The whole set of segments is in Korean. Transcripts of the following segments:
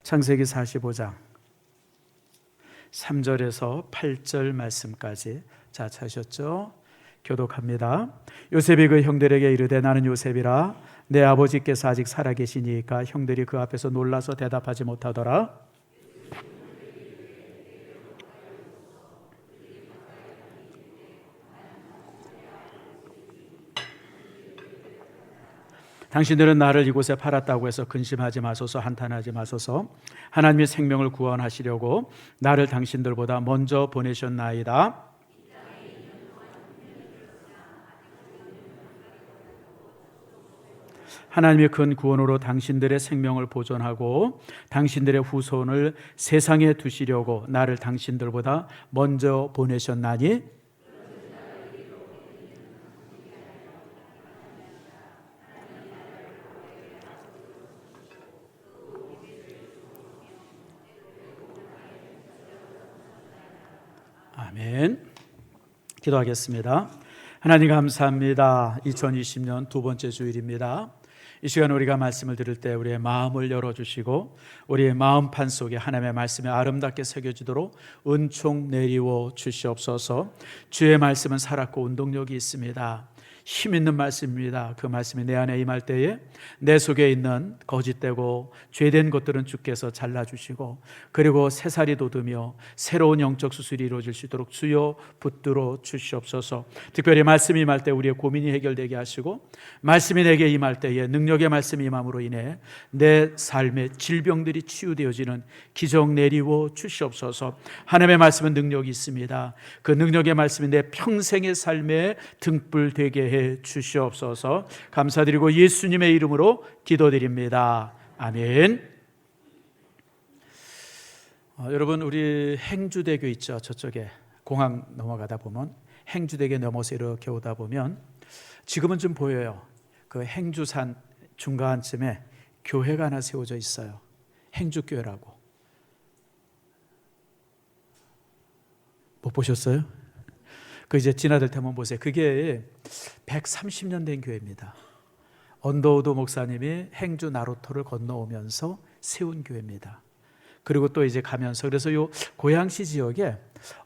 창세기 45장 3절에서 8절 말씀까지 자 찾으셨죠? 교독합니다. 요셉이 그 형들에게 이르되 나는 요셉이라 내 아버지께서 아직 살아계시니까 형들이 그 앞에서 놀라서 대답하지 못하더라. 당신들은 나를 이곳에 팔았다고 해서 근심하지 마소서, 한탄하지 마소서. 하나님의 생명을 구원하시려고 나를 당신들보다 먼저 보내셨나이다. 하나님의 큰 구원으로 당신들의 생명을 보존하고 당신들의 후손을 세상에 두시려고 나를 당신들보다 먼저 보내셨나니 아멘. 기도하겠습니다. 하나님 감사합니다. 2020년 두 번째 주일입니다. 이 시간 우리가 말씀을 들을 때 우리의 마음을 열어주시고 우리의 마음판 속에 하나님의 말씀이 아름답게 새겨지도록 은총 내리워 주시옵소서. 주의 말씀은 살았고 운동력이 있습니다. 힘 있는 말씀입니다. 그 말씀이 내 안에 임할 때에 내 속에 있는 거짓되고 죄된 것들은 주께서 잘라주시고 그리고 새살이 돋으며 새로운 영적 수술이 이루어질 수 있도록 주여 붙들어 주시옵소서. 특별히 말씀이 임할 때 우리의 고민이 해결되게 하시고 말씀이 내게 임할 때에 능력의 말씀이 임함으로 인해 내 삶의 질병들이 치유되어지는 기적 내리워 주시옵소서. 하나님의 말씀은 능력이 있습니다. 그 능력의 말씀이 내 평생의 삶에 등불되게 해 주시옵소서. 감사드리고 예수님의 이름으로 기도드립니다. 아멘. 여러분, 우리 행주대교 있죠? 저쪽에 공항 넘어가다 보면 행주대교 넘어서 이렇게 오다 보면 지금은 좀 보여요. 그 행주산 중간쯤에 교회가 하나 세워져 있어요. 행주교회라고. 못 보셨어요? 그 이제 지나들 때 한번 보세요. 그게 130년 된 교회입니다. 언더우드 목사님이 행주 나루터를 건너오면서 세운 교회입니다. 그리고 또 이제 가면서 그래서 요 고양시 지역에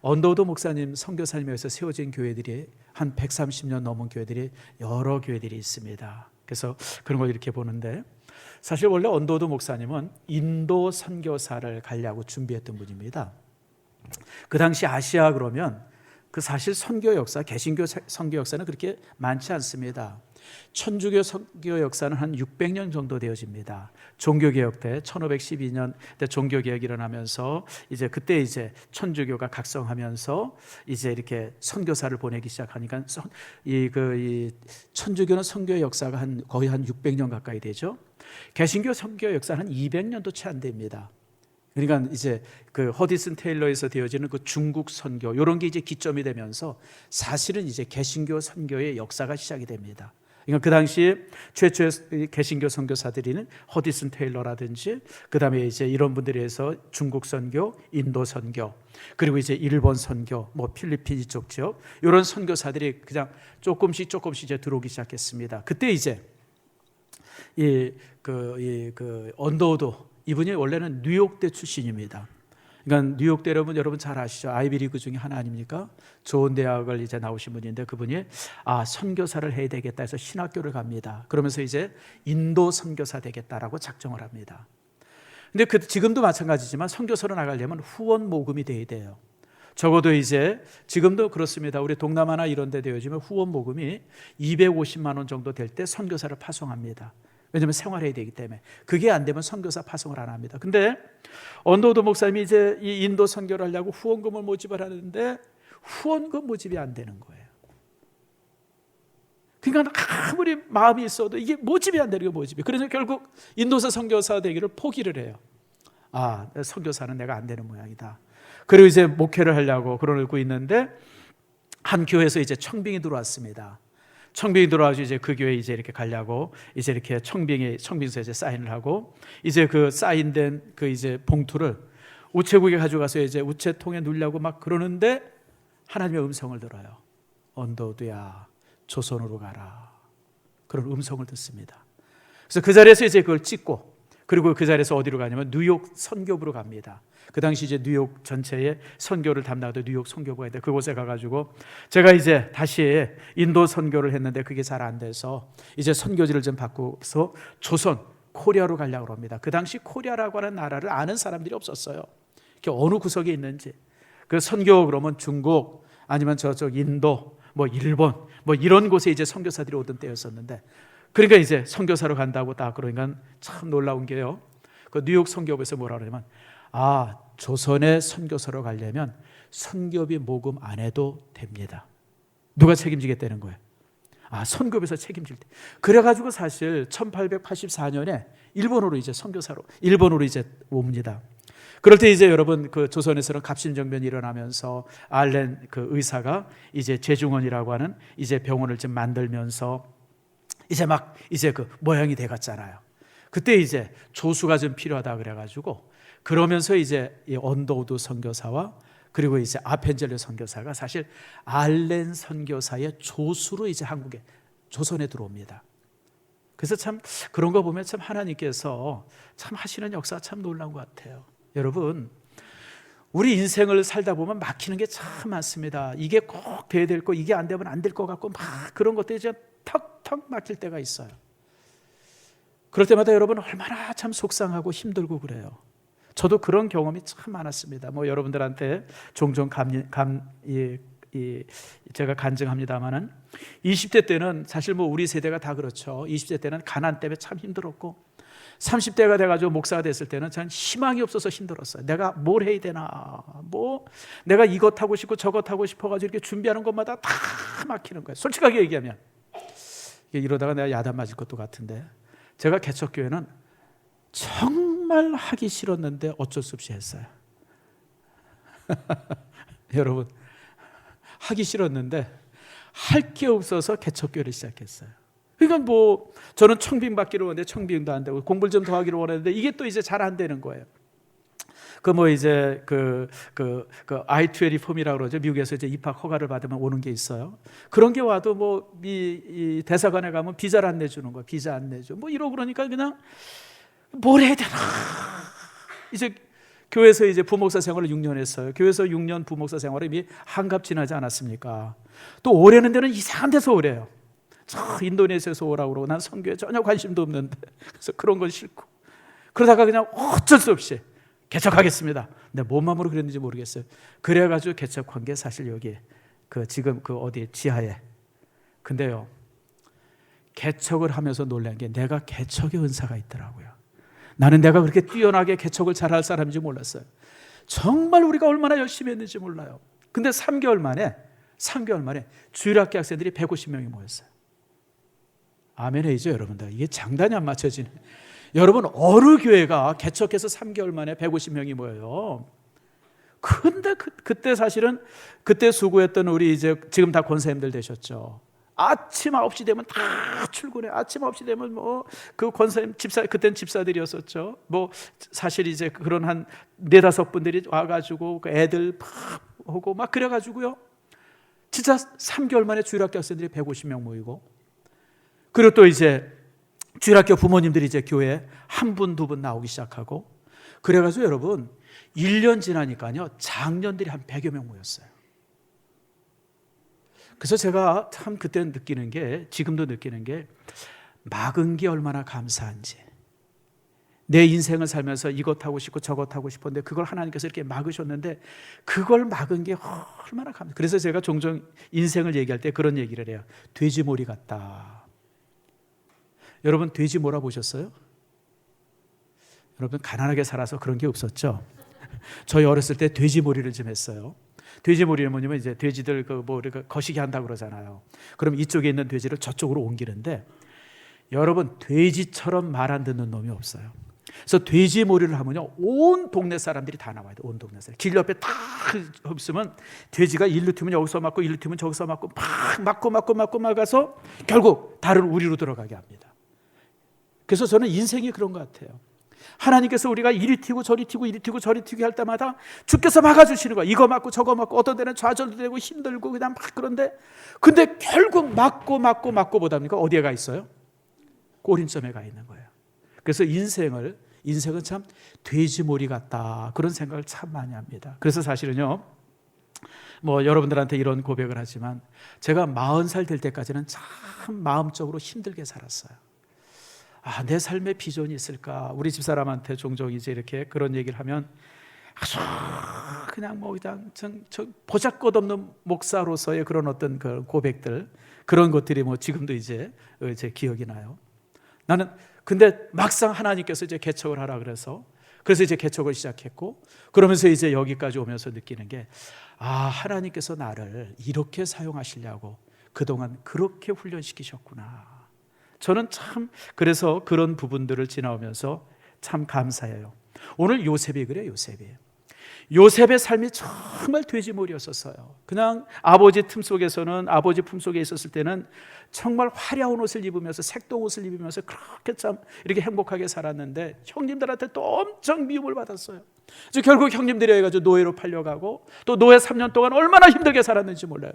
언더우드 목사님 선교사님에서 세워진 교회들이 한 130년 넘은 교회들이 여러 교회들이 있습니다. 그래서 그런 걸 이렇게 보는데 사실 원래 언더우드 목사님은 인도 선교사를 가려고 준비했던 분입니다. 그 당시 아시아 그러면 그 사실 선교 역사, 개신교 선교 역사는 그렇게 많지 않습니다. 천주교 선교 역사는 한 600년 정도 되어집니다. 종교개혁 때 1512년 때 종교개혁이 일어나면서 이제 그때 이제 천주교가 각성하면서 이제 이렇게 선교사를 보내기 시작하니까 이 천주교는 선교 역사가 거의 한 600년 가까이 되죠. 개신교 선교 역사는 한 200년도 채 안 됩니다. 그러니까 이제 그 허디슨 테일러에서 되어지는 그 중국 선교 이런 게 이제 기점이 되면서 사실은 이제 개신교 선교의 역사가 시작이 됩니다. 그러니까 그 당시 최초의 개신교 선교사들이는 허디슨 테일러라든지 그다음에 이제 이런 분들에 의해서 중국 선교, 인도 선교, 그리고 이제 일본 선교, 뭐 필리핀 이쪽 지역 이런 선교사들이 그냥 조금씩 이제 들어오기 시작했습니다. 그때 이제 언더우드 이분이 원래는 뉴욕대 출신입니다. 그러니까 뉴욕대 여러분 잘 아시죠? 아이비리그 중에 하나 아닙니까? 좋은 대학을 이제 나오신 분인데 그분이 선교사를 해야 되겠다 해서 신학교를 갑니다. 그러면서 이제 인도 선교사 되겠다라고 작정을 합니다. 근데 지금도 마찬가지지만 선교사로 나가려면 후원 모금이 돼야 돼요. 적어도 이제 지금도 그렇습니다. 우리 동남아나 이런 데 되어지면 후원 모금이 250만 원 정도 될 때 선교사를 파송합니다. 왜냐하면 생활해야 되기 때문에. 그게 안 되면 선교사 파송을 안 합니다. 근데 언더우드 목사님이 이제 이 인도 선교를 하려고 후원금을 모집을 하는데 후원금 모집이 안 되는 거예요. 그러니까 아무리 마음이 있어도 이게 모집이 안 되는 거예요. 모집이. 그래서 결국 인도서 선교사 되기를 포기를 해요. 선교사는 내가 안 되는 모양이다. 그리고 이제 목회를 하려고 그러고 있는데 한 교회에서 이제 청빙이 들어왔습니다. 청빙이 들어와서 이제 그 교회에 이제 이렇게 가려고 이제 이렇게 청빙서에 이제 사인을 하고 이제 그 사인된 그 이제 봉투를 우체국에 가져가서 이제 우체통에 넣으려고 막 그러는데 하나님의 음성을 들어요. 언더우드야, 조선으로 가라. 그런 음성을 듣습니다. 그래서 그 자리에서 이제 그걸 찍고 그리고 그 자리에서 어디로 가냐면 뉴욕 선교부로 갑니다. 그 당시 이제 뉴욕 전체의 선교를 담당하던 뉴욕 선교부가 있는데 그곳에 가가지고 제가 이제 다시 인도 선교를 했는데 그게 잘 안 돼서 이제 선교지를 좀 바꾸서 조선 코리아로 가려고 합니다. 그 당시 코리아라고 하는 나라를 아는 사람들이 없었어요. 어느 구석에 있는지. 그 선교 그러면 중국 아니면 저쪽 인도 뭐 일본 뭐 이런 곳에 이제 선교사들이 오던 때였었는데 그러니까 이제 선교사로 간다고 딱 그러니까 참 놀라운 게요. 그 뉴욕 선교부에서 뭐라 그러냐면 조선의 선교사로 가려면 선교비 모금 안 해도 됩니다. 누가 책임지겠다는 거예요? 선교부에서 책임질 때. 그래가지고 사실 1884년에 일본으로 이제 선교사로 일본으로 이제 옵니다. 그럴 때 이제 여러분 그 조선에서는 갑신정변이 일어나면서 알렌 그 의사가 이제 제중원이라고 하는 이제 병원을 좀 만들면서 이제 그 모양이 돼갔잖아요. 그때 이제 조수가 좀 필요하다 그래가지고 그러면서 이제 이 언더우드 선교사와 그리고 이제 아펜젤러 선교사가 사실 알렌 선교사의 조수로 이제 한국에 조선에 들어옵니다. 그래서 참 그런 거 보면 참 하나님께서 참 하시는 역사 참 놀라운 것 같아요. 여러분 우리 인생을 살다 보면 막히는 게 참 많습니다. 이게 꼭 돼야 될 거, 이게 안 되면 안 될 것 같고 막 그런 것들이 이제 턱턱 막힐 때가 있어요. 그럴 때마다 여러분 얼마나 참 속상하고 힘들고 그래요. 저도 그런 경험이 참 많았습니다. 뭐 여러분들한테 종종 제가 간증합니다만은 20대 때는 사실 뭐 우리 세대가 다 그렇죠. 20대 때는 가난 때문에 참 힘들었고 30대가 돼가지고 목사가 됐을 때는 전 희망이 없어서 힘들었어요. 내가 뭘 해야 되나, 내가 이것 하고 싶고 저것 하고 싶어가지고 이렇게 준비하는 것마다 다 막히는 거예요. 솔직하게 얘기하면 이러다가 내가 야단 맞을 것도 같은데 제가 개척교회는 정말 하기 싫었는데 어쩔 수 없이 했어요. 여러분 하기 싫었는데 할 게 없어서 개척교회를 시작했어요. 그러니까 뭐 저는 청빙 받기로 원했는데 청빙도 안 되고 공부를 좀 더 하기로 원했는데 이게 또 이제 잘 안 되는 거예요. 이제 I-12 폼이라고 그러죠. 미국에서 이제 입학 허가를 받으면 오는 게 있어요. 그런 게 와도 이 대사관에 가면 비자를 안 내주는 거야. 비자 안 내줘. 이러고 그러니까 그냥 뭘 해야 되나. 이제 교회에서 이제 부목사 생활을 6년 했어요. 교회에서 6년 부목사 생활이 이미 한갑 지나지 않았습니까? 또 오래는 데는 이상한 데서 오래요. 인도네시아에서 오라고 그러고 난 선교에 전혀 관심도 없는데 그래서 그런 건 싫고 그러다가 그냥 어쩔 수 없이 개척하겠습니다. 근데 뭔 마음으로 그랬는지 모르겠어요. 그래가지고 개척한 게 사실 여기 지금 어디 지하에. 근데요 개척을 하면서 놀란 게 내가 개척의 은사가 있더라고요. 나는 내가 그렇게 뛰어나게 개척을 잘할 사람인지 몰랐어요. 정말 우리가 얼마나 열심히 했는지 몰라요. 근데 3개월 만에 주일학교 학생들이 150명이 모였어요. 아멘 해야죠 여러분들. 이게 장단이 안 맞춰지네. 여러분 어느 교회가 개척해서 3개월 만에 150명이 모여요. 근데 그때 사실은 그때 수고했던 우리 이제 지금 다 권사님들 되셨죠. 아침 9시 되면 다 출근해. 아침 9시 되면 그 권사님 그땐 집사들이었었죠. 사실 이제 그런 한 4-5분들이 와가지고 그 애들 막 오고 막 그래가지고요. 진짜 3개월 만에 주일학교 학생들이 150명 모이고 그리고 또 이제 주일학교 부모님들이 이제 교회에 1분, 2분 나오기 시작하고 그래가지고 여러분 1년 지나니까요 장년들이 한 100여 명 모였어요. 그래서 제가 참 그때 느끼는 게 지금도 느끼는 게 막은 게 얼마나 감사한지. 내 인생을 살면서 이것 하고 싶고 저것 하고 싶었는데 그걸 하나님께서 이렇게 막으셨는데 그걸 막은 게 얼마나 감사해요. 그래서 제가 종종 인생을 얘기할 때 그런 얘기를 해요. 돼지머리 같다. 여러분 돼지 몰아보셨어요? 여러분 가난하게 살아서 그런 게 없었죠? 저희 어렸을 때 돼지머리를 좀 했어요. 돼지머리는 뭐냐면 이제 돼지들 거시기 한다고 그러잖아요. 그럼 이쪽에 있는 돼지를 저쪽으로 옮기는데 여러분 돼지처럼 말 안 듣는 놈이 없어요. 그래서 돼지머리를 하면요 온 동네 사람들이 다 나와야 돼. 온 동네 사람. 길 옆에 딱 없으면 돼지가 일로 튀면 여기서 맞고 일로 튀면 저기서 맞고 막 막아서 결국 다른 우리로 들어가게 합니다. 그래서 저는 인생이 그런 것 같아요. 하나님께서 우리가 이리 튀고 저리 튀고 이리 튀고 저리 튀고 할 때마다 주께서 막아주시는 거야. 이거 맞고 저거 맞고 어떤 데는 좌절도 되고 힘들고 그냥 막 그런데 근데 결국 맞고 보답니까? 어디에 가 있어요? 꼬린점에 가 있는 거예요. 그래서 인생을 인생은 참 돼지머리 같다, 그런 생각을 참 많이 합니다. 그래서 사실은요, 뭐 여러분들한테 이런 고백을 하지만 제가 40살 될 때까지는 참 마음적으로 힘들게 살았어요. 내 삶에 비전이 있을까? 우리 집사람한테 종종 이제 이렇게 그런 얘기를 하면 아주 그냥 뭐 그냥 보잘것없는 목사로서의 그런 어떤 그 고백들, 그런 것들이 뭐 지금도 이제 제 기억이 나요. 나는 근데 막상 하나님께서 이제 개척을 하라 그래서 이제 개척을 시작했고, 그러면서 이제 여기까지 오면서 느끼는 게, 하나님께서 나를 이렇게 사용하시려고 그동안 그렇게 훈련시키셨구나. 저는 참 그래서 그런 부분들을 지나오면서 참 감사해요. 오늘 요셉이 그래요. 요셉의 삶이 정말 돼지머리였었어요. 그냥 아버지 품 속에 있었을 때는 정말 화려한 옷을 입으면서 색동 옷을 입으면서 그렇게 참 이렇게 행복하게 살았는데 형님들한테 또 엄청 미움을 받았어요. 그래서 결국 형님들이 해가지고 노예로 팔려가고, 또 노예 3년 동안 얼마나 힘들게 살았는지 몰라요.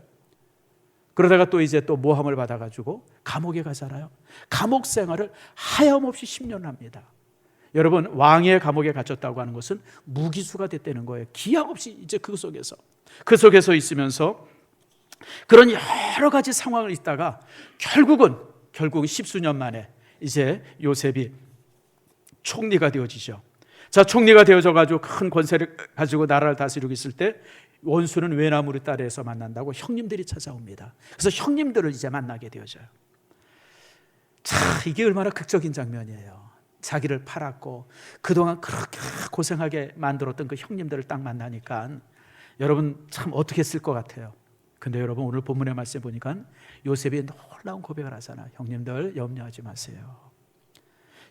그러다가 또 이제 또 모함을 받아가지고 감옥에 가잖아요. 감옥 생활을 하염없이 10년 합니다. 여러분, 왕의 감옥에 갇혔다고 하는 것은 무기수가 됐다는 거예요. 기약 없이 이제 그 속에서 있으면서 그런 여러 가지 상황을 있다가 결국은 10수년 만에 이제 요셉이 총리가 되어지죠. 자, 총리가 되어져 가지고 큰 권세를 가지고 나라를 다스리고 있을 때 원수는 외나무리 아래에서 만난다고 형님들이 찾아옵니다. 그래서 형님들을 이제 만나게 되어져요. 자, 이게 얼마나 극적인 장면이에요. 자기를 팔았고 그동안 그렇게 고생하게 만들었던 그 형님들을 딱 만나니까 여러분 참 어떻게 했을 것 같아요. 근데 여러분, 오늘 본문의 말씀에 보니까 요셉이 놀라운 고백을 하잖아요. 형님들 염려하지 마세요.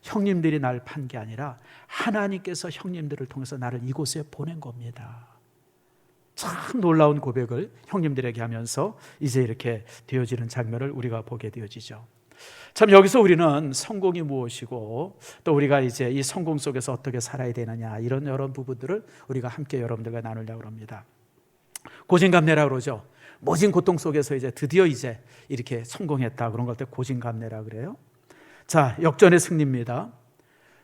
형님들이 날 판 게 아니라 하나님께서 형님들을 통해서 나를 이곳에 보낸 겁니다. 참 놀라운 고백을 형님들에게 하면서 이제 이렇게 되어지는 장면을 우리가 보게 되어지죠. 참, 여기서 우리는 성공이 무엇이고 또 우리가 이제 이 성공 속에서 어떻게 살아야 되느냐, 이런 여러 부분들을 우리가 함께 여러분들과 나누려고 합니다. 고진감래라고 그러죠. 모진 고통 속에서 이제 드디어 이제 이렇게 성공했다, 그런 걸 때 고진감래라 그래요. 자, 역전의 승리입니다.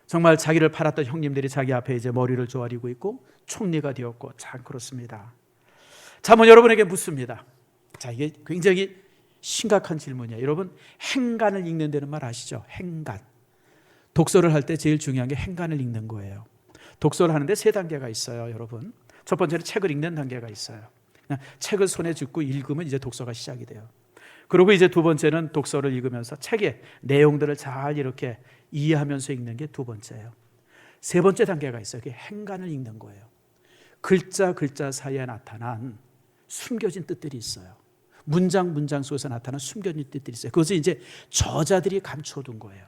정말 자기를 팔았던 형님들이 자기 앞에 이제 머리를 조아리고 있고 총리가 되었고, 참 그렇습니다. 자, 뭐 여러분에게 묻습니다. 자, 이게 굉장히 심각한 질문이에요. 여러분, 행간을 읽는 데는 말 아시죠? 행간. 독서를 할 때 제일 중요한 게 행간을 읽는 거예요. 독서를 하는데 3단계가 있어요, 여러분. 첫 번째는 책을 읽는 단계가 있어요. 그냥 책을 손에 쥐고 읽으면 이제 독서가 시작이 돼요. 그리고 이제 두 번째는 독서를 읽으면서 책의 내용들을 잘 이렇게 이해하면서 읽는 게 두 번째예요. 세 번째 단계가 있어요. 그게 행간을 읽는 거예요. 글자 사이에 나타난 숨겨진 뜻들이 있어요. 문장 속에서 나타난 숨겨진 뜻들이 있어요. 그것을 이제 저자들이 감춰둔 거예요.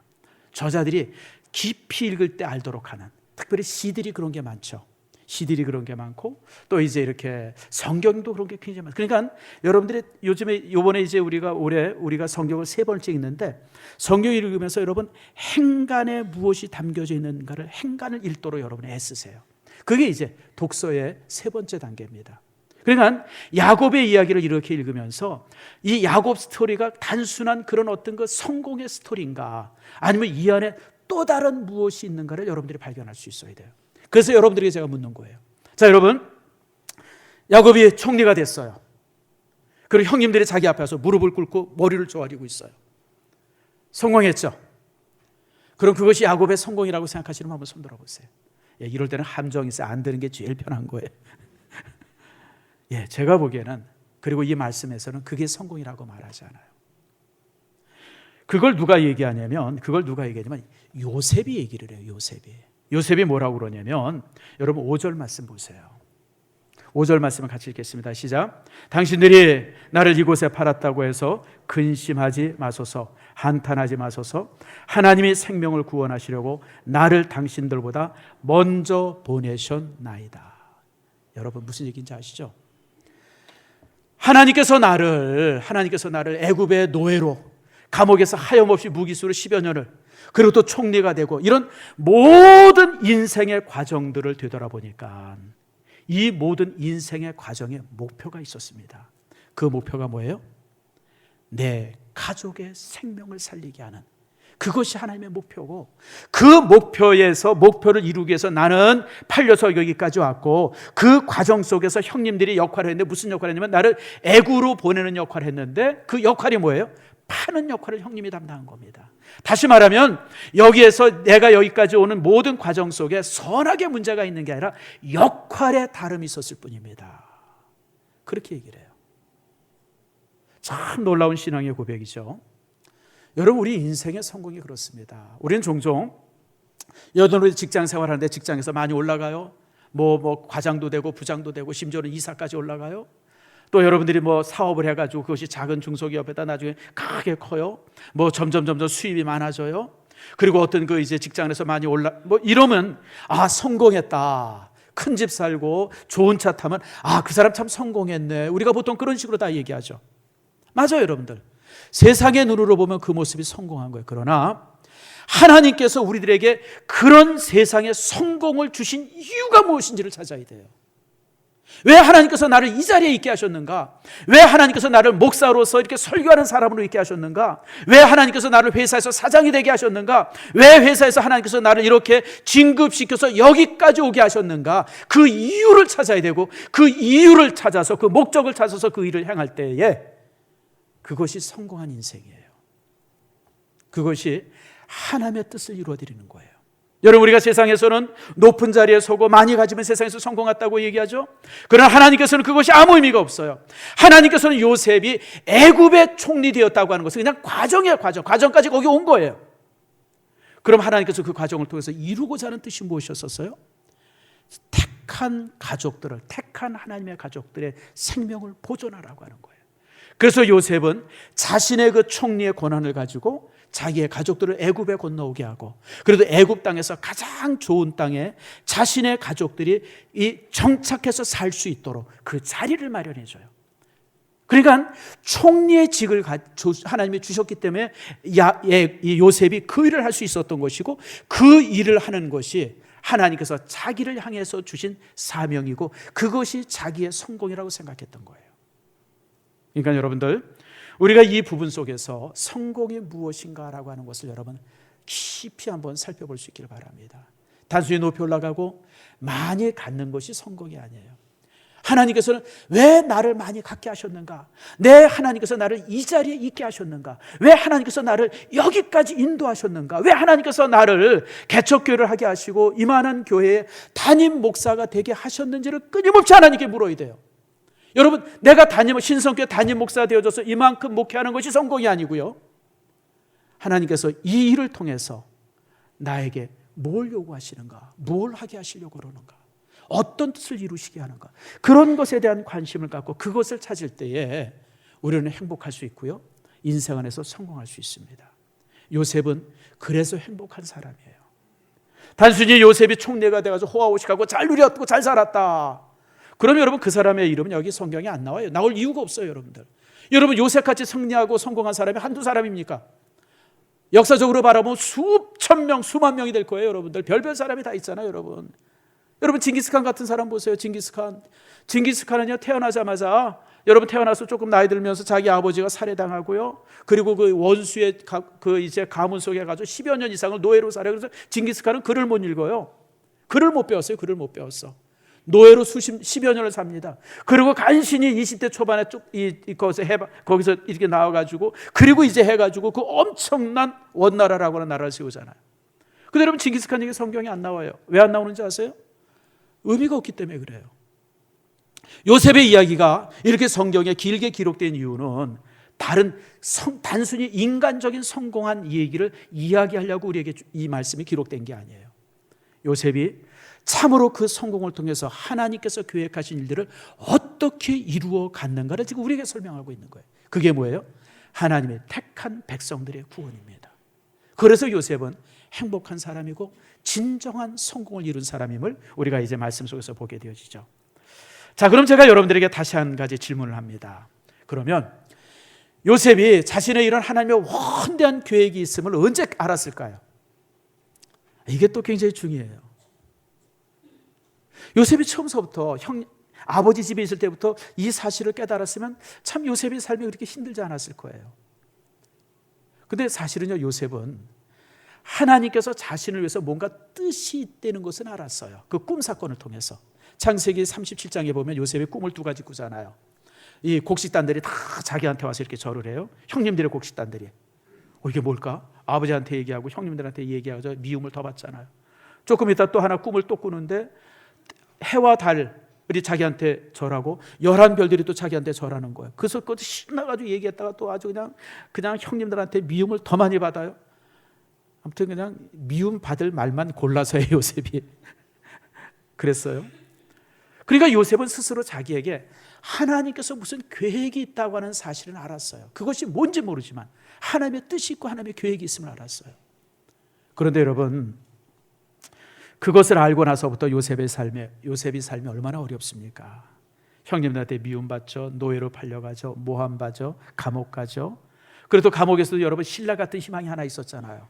저자들이 깊이 읽을 때 알도록 하는, 특별히 시들이 그런 게 많죠. 시들이 그런 게 많고, 또 이제 이렇게 성경도 그런 게 굉장히 많아요. 그러니까 여러분들이 요번에 이제 우리가 성경을 3번째 읽는데, 성경을 읽으면서 여러분 행간에 무엇이 담겨져 있는가를, 행간을 읽도록 여러분이 애쓰세요. 그게 이제 독서의 3번째 단계입니다. 그러니까 야곱의 이야기를 이렇게 읽으면서 이 야곱 스토리가 단순한 그런 어떤 그 성공의 스토리인가, 아니면 이 안에 또 다른 무엇이 있는가를 여러분들이 발견할 수 있어야 돼요. 그래서 여러분들에게 제가 묻는 거예요. 자, 여러분, 야곱이 총리가 됐어요. 그리고 형님들이 자기 앞에 와서 무릎을 꿇고 머리를 조아리고 있어요. 성공했죠? 그럼 그것이 야곱의 성공이라고 생각하시는 분 한번 손 들어보세요. 이럴 때는 함정이 있어요. 안 되는 게 제일 편한 거예요. 제가 보기에는, 그리고 이 말씀에서는 그게 성공이라고 말하지 않아요. 그걸 누가 얘기하냐면 요셉이 얘기를 해요. 요셉이 뭐라고 그러냐면, 여러분 5절 말씀 보세요. 5절 말씀을 같이 읽겠습니다. 시작. 당신들이 나를 이곳에 팔았다고 해서 근심하지 마소서, 한탄하지 마소서. 하나님이 생명을 구원하시려고 나를 당신들보다 먼저 보내셨나이다. 여러분, 무슨 얘기인지 아시죠? 하나님께서 나를 애굽의 노예로, 감옥에서 하염없이 무기수로 10여 년을, 그리고 또 총리가 되고, 이런 모든 인생의 과정들을 되돌아보니까 이 모든 인생의 과정에 목표가 있었습니다. 그 목표가 뭐예요? 내 가족의 생명을 살리게 하는, 그것이 하나님의 목표고, 그 목표를 이루기 위해서 나는 팔려서 여기까지 왔고, 그 과정 속에서 형님들이 역할을 했는데, 무슨 역할을 했냐면 나를 애구로 보내는 역할을 했는데, 그 역할이 뭐예요? 파는 역할을 형님이 담당한 겁니다. 다시 말하면 여기에서 내가 여기까지 오는 모든 과정 속에 선악의 문제가 있는 게 아니라 역할의 다름이 있었을 뿐입니다. 그렇게 얘기를 해요. 참 놀라운 신앙의 고백이죠. 여러분, 우리 인생의 성공이 그렇습니다. 우리는 종종 여러분들이 직장 생활하는데 직장에서 많이 올라가요. 뭐 과장도 되고 부장도 되고 심지어는 이사까지 올라가요. 또 여러분들이 뭐 사업을 해가지고 그것이 작은 중소기업에다 나중에 크게 커요. 뭐 점점 수입이 많아져요. 그리고 어떤 그 이제 직장에서 많이 이러면 성공했다. 큰 집 살고 좋은 차 타면 그 사람 참 성공했네. 우리가 보통 그런 식으로 다 얘기하죠. 맞아요, 여러분들. 세상의 눈으로 보면 그 모습이 성공한 거예요. 그러나 하나님께서 우리들에게 그런 세상의 성공을 주신 이유가 무엇인지를 찾아야 돼요. 왜 하나님께서 나를 이 자리에 있게 하셨는가? 왜 하나님께서 나를 목사로서 이렇게 설교하는 사람으로 있게 하셨는가? 왜 하나님께서 나를 회사에서 사장이 되게 하셨는가? 왜 회사에서 하나님께서 나를 이렇게 진급시켜서 여기까지 오게 하셨는가? 그 이유를 찾아야 되고, 그 이유를 찾아서, 그 목적을 찾아서 그 일을 행할 때에 그것이 성공한 인생이에요. 그것이 하나님의 뜻을 이루어드리는 거예요. 여러분, 우리가 세상에서는 높은 자리에 서고 많이 가지면 세상에서 성공했다고 얘기하죠. 그러나 하나님께서는 그것이 아무 의미가 없어요. 하나님께서는 요셉이 애굽의 총리 되었다고 하는 것은 그냥 과정이에요. 과정까지 거기 온 거예요. 그럼 하나님께서 그 과정을 통해서 이루고자 하는 뜻이 무엇이었었어요? 택한 가족들을, 택한 하나님의 가족들의 생명을 보존하라고 하는 거예요. 그래서 요셉은 자신의 그 총리의 권한을 가지고 자기의 가족들을 애굽에 건너오게 하고, 그래도 애굽 땅에서 가장 좋은 땅에 자신의 가족들이 정착해서 살 수 있도록 그 자리를 마련해 줘요. 그러니까 총리의 직을 하나님이 주셨기 때문에 이 요셉이 그 일을 할 수 있었던 것이고, 그 일을 하는 것이 하나님께서 자기를 향해서 주신 사명이고, 그것이 자기의 성공이라고 생각했던 거예요. 그러니까 여러분들, 우리가 이 부분 속에서 성공이 무엇인가라고 하는 것을 여러분 깊이 한번 살펴볼 수 있기를 바랍니다. 단순히 높이 올라가고 많이 갖는 것이 성공이 아니에요. 하나님께서는 왜 나를 많이 갖게 하셨는가? 왜 하나님께서 나를 이 자리에 있게 하셨는가? 왜 하나님께서 나를 여기까지 인도하셨는가? 왜 하나님께서 나를 개척교회를 하게 하시고 이만한 교회에 담임 목사가 되게 하셨는지를 끊임없이 하나님께 물어야 돼요. 여러분, 내가 신성교회 담임 목사가 되어져서 이만큼 목회하는 것이 성공이 아니고요, 하나님께서 이 일을 통해서 나에게 뭘 요구하시는가? 뭘 하게 하시려고 그러는가? 어떤 뜻을 이루시게 하는가? 그런 것에 대한 관심을 갖고 그것을 찾을 때에 우리는 행복할 수 있고요, 인생 안에서 성공할 수 있습니다. 요셉은 그래서 행복한 사람이에요. 단순히 요셉이 총리가 돼가지고 호화호식하고 잘 누렸고 잘 살았다, 그러면 여러분 그 사람의 이름은 여기 성경에 안 나와요. 나올 이유가 없어요, 여러분들. 여러분, 요셉같이 승리하고 성공한 사람이 한두 사람입니까? 역사적으로 바라보면 수천 명, 수만 명이 될 거예요, 여러분들. 별별 사람이 다 있잖아요, 여러분. 여러분, 징기스칸 같은 사람 보세요. 징기스칸은요, 태어나자마자, 여러분 태어나서 조금 나이 들면서 자기 아버지가 살해당하고요, 그리고 그 원수의 이제 가문 속에 가서 10여 년 이상을 노예로 살아요. 그래서 징기스칸은 글을 못 읽어요. 글을 못 배웠어요. 글을 못 배웠어. 노예로 10여 년을 삽니다. 그리고 간신히 20대 초반에 거기서 이렇게 나와가지고, 그리고 이제 해가지고 그 엄청난 원나라라고 하는 나라를 세우잖아요. 근데 여러분, 징기스칸 얘기 성경에 안 나와요. 왜 안 나오는지 아세요? 의미가 없기 때문에 그래요. 요셉의 이야기가 이렇게 성경에 길게 기록된 이유는 단순히 인간적인 성공한 얘기를 이야기하려고 우리에게 이 말씀이 기록된 게 아니에요. 요셉이 참으로 그 성공을 통해서 하나님께서 계획하신 일들을 어떻게 이루어 갔는가를 지금 우리에게 설명하고 있는 거예요. 그게 뭐예요? 하나님의 택한 백성들의 구원입니다. 그래서 요셉은 행복한 사람이고 진정한 성공을 이룬 사람임을 우리가 이제 말씀 속에서 보게 되어지죠. 자, 그럼 제가 여러분들에게 다시 한 가지 질문을 합니다. 그러면 요셉이 자신의 이런 하나님의 원대한 계획이 있음을 언제 알았을까요? 이게 또 굉장히 중요해요. 요셉이 처음서부터 아버지 집에 있을 때부터 이 사실을 깨달았으면 참 요셉의 삶이 그렇게 힘들지 않았을 거예요. 근데 사실은요, 요셉은 하나님께서 자신을 위해서 뭔가 뜻이 있다는 것은 알았어요. 그 꿈 사건을 통해서. 창세기 37장에 보면 요셉이 꿈을 두 가지 꾸잖아요. 이 곡식단들이 다 자기한테 와서 이렇게 절을 해요. 형님들의 곡식단들이. 이게 뭘까? 아버지한테 얘기하고 형님들한테 얘기하고 미움을 더 받잖아요. 조금 있다 또 하나 꿈을 또 꾸는데 해와 달이 자기한테 절하고 11별들이 또 자기한테 절하는 거예요. 그래서 그것도 신나가지고 얘기했다가 또 아주 그냥 형님들한테 미움을 더 많이 받아요. 아무튼 그냥 미움 받을 말만 골라서 해요, 요셉이. 그랬어요. 그러니까 요셉은 스스로 자기에게 하나님께서 무슨 계획이 있다고 하는 사실은 알았어요. 그것이 뭔지 모르지만 하나님의 뜻이 있고 하나님의 계획이 있음을 알았어요. 그런데 여러분, 그것을 알고 나서부터 요셉의 삶이 얼마나 어렵습니까? 형님들한테 미움받죠, 노예로 팔려가죠, 모함받죠, 감옥 가죠. 그래도 감옥에서도 여러분 신라 같은 희망이 하나 있었잖아요.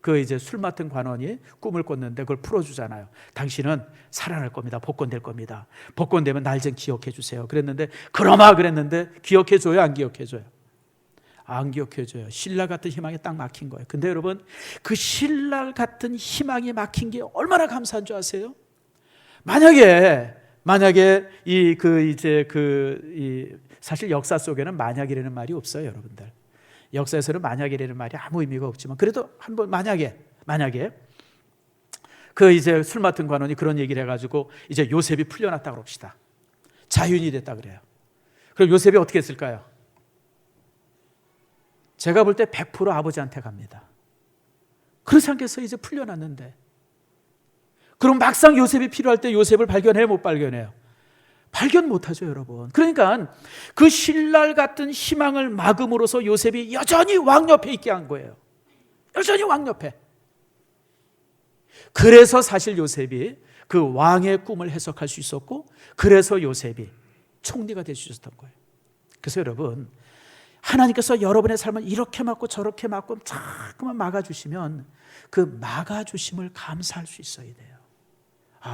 그 이제 술 맡은 관원이 꿈을 꿨는데 그걸 풀어주잖아요. 당신은 살아날 겁니다. 복권될 겁니다. 복권되면 날 좀 기억해 주세요. 그랬는데 그랬는데 기억해줘요, 안 기억해줘요? 안 기억해줘요. 신라 같은 희망이 딱 막힌 거예요. 근데 여러분, 그 신라 같은 희망이 막힌 게 얼마나 감사한 줄 아세요? 만약에 사실 역사 속에는 만약이라는 말이 없어요, 여러분들. 역사에서는 만약이라는 말이 아무 의미가 없지만 그래도 한번 만약에 그 이제 술 맡은 관원이 그런 얘기를 해가지고 이제 요셉이 풀려났다고 합시다. 자유인이 됐다 그래요. 그럼 요셉이 어떻게 했을까요? 제가 볼 때 100% 아버지한테 갑니다. 그렇지 않겠어요? 이제 풀려났는데. 그럼 막상 요셉이 필요할 때 요셉을 발견해요, 못 발견해요? 발견 못하죠, 여러분. 그러니까 그 신랄 같은 희망을 막음으로써 요셉이 여전히 왕 옆에 있게 한 거예요. 여전히 왕 옆에. 그래서 사실 요셉이 그 왕의 꿈을 해석할 수 있었고, 그래서 요셉이 총리가 될 수 있었던 거예요. 그래서 여러분, 하나님께서 여러분의 삶을 이렇게 막고 저렇게 막고 자꾸만 막아주시면 그 막아주심을 감사할 수 있어야 돼요.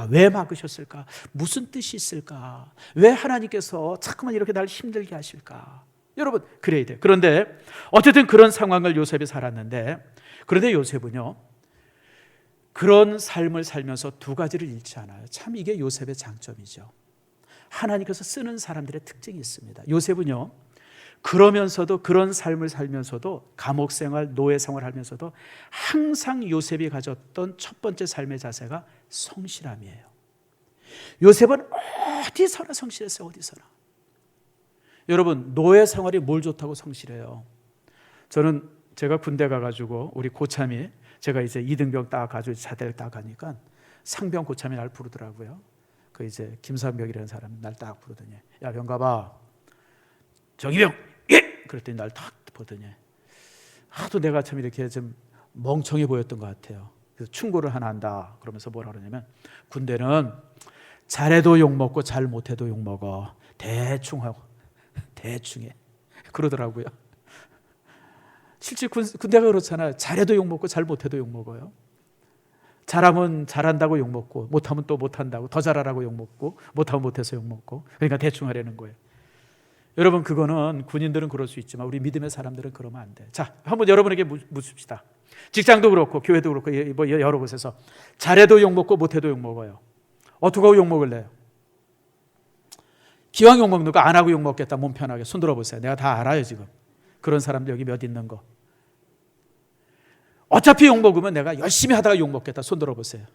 왜 막으셨을까? 무슨 뜻이 있을까? 왜 하나님께서 자꾸만 이렇게 날 힘들게 하실까? 여러분, 그래야 돼요. 그런데 어쨌든 그런 상황을 요셉이 살았는데, 그런데 요셉은요, 그런 삶을 살면서 두 가지를 잃지 않아요. 참 이게 요셉의 장점이죠. 하나님께서 쓰는 사람들의 특징이 있습니다. 요셉은요, 그러면서도 그런 삶을 살면서도 감옥 생활, 노예 생활을 하면서도 항상 요셉이 가졌던 첫 번째 삶의 자세가 성실함이에요. 요셉은 어디서나 성실했어요. 어디서나. 여러분, 노예 생활이 뭘 좋다고 성실해요? 제가 군대 가가지고 우리 고참이 제가 이제 2등병 딱 가지고 자대를 딱 가니까 상병 고참이 날 부르더라고요. 그 이제 김삼병이라는 사람이 날 딱 부르더니, 야 병가봐, 정희병, 예! 그랬더니 날 딱 보더니 하도 내가 참 이렇게 좀 멍청해 보였던 것 같아요. 그래서 충고를 하나 한다. 그러면서 뭐라 그러냐면, 군대는 잘해도 욕먹고 잘 못해도 욕먹어. 대충 하고 대충해. 그러더라고요. 실제 군대가 그렇잖아요. 잘해도 욕먹고 잘 못해도 욕먹어요. 잘하면 잘한다고 욕먹고 못하면 또 못한다고, 더 잘하라고 욕먹고 못하면 못해서 욕먹고. 그러니까 대충 하려는 거예요. 여러분, 그거는 군인들은 그럴 수 있지만 우리 믿음의 사람들은 그러면 안 돼. 자, 한번 여러분에게 묻습시다. 직장도 그렇고 교회도 그렇고 뭐 여러 곳에서 잘해도 욕먹고 못해도 욕먹어요. 어떻게 하고 욕먹을래요? 기왕 욕먹는 거 안 하고 욕먹겠다. 몸 편하게 손 들어보세요. 내가 다 알아요 지금. 그런 사람들 여기 몇 있는 거. 어차피 욕먹으면 내가 열심히 하다가 욕먹겠다. 손 들어보세요.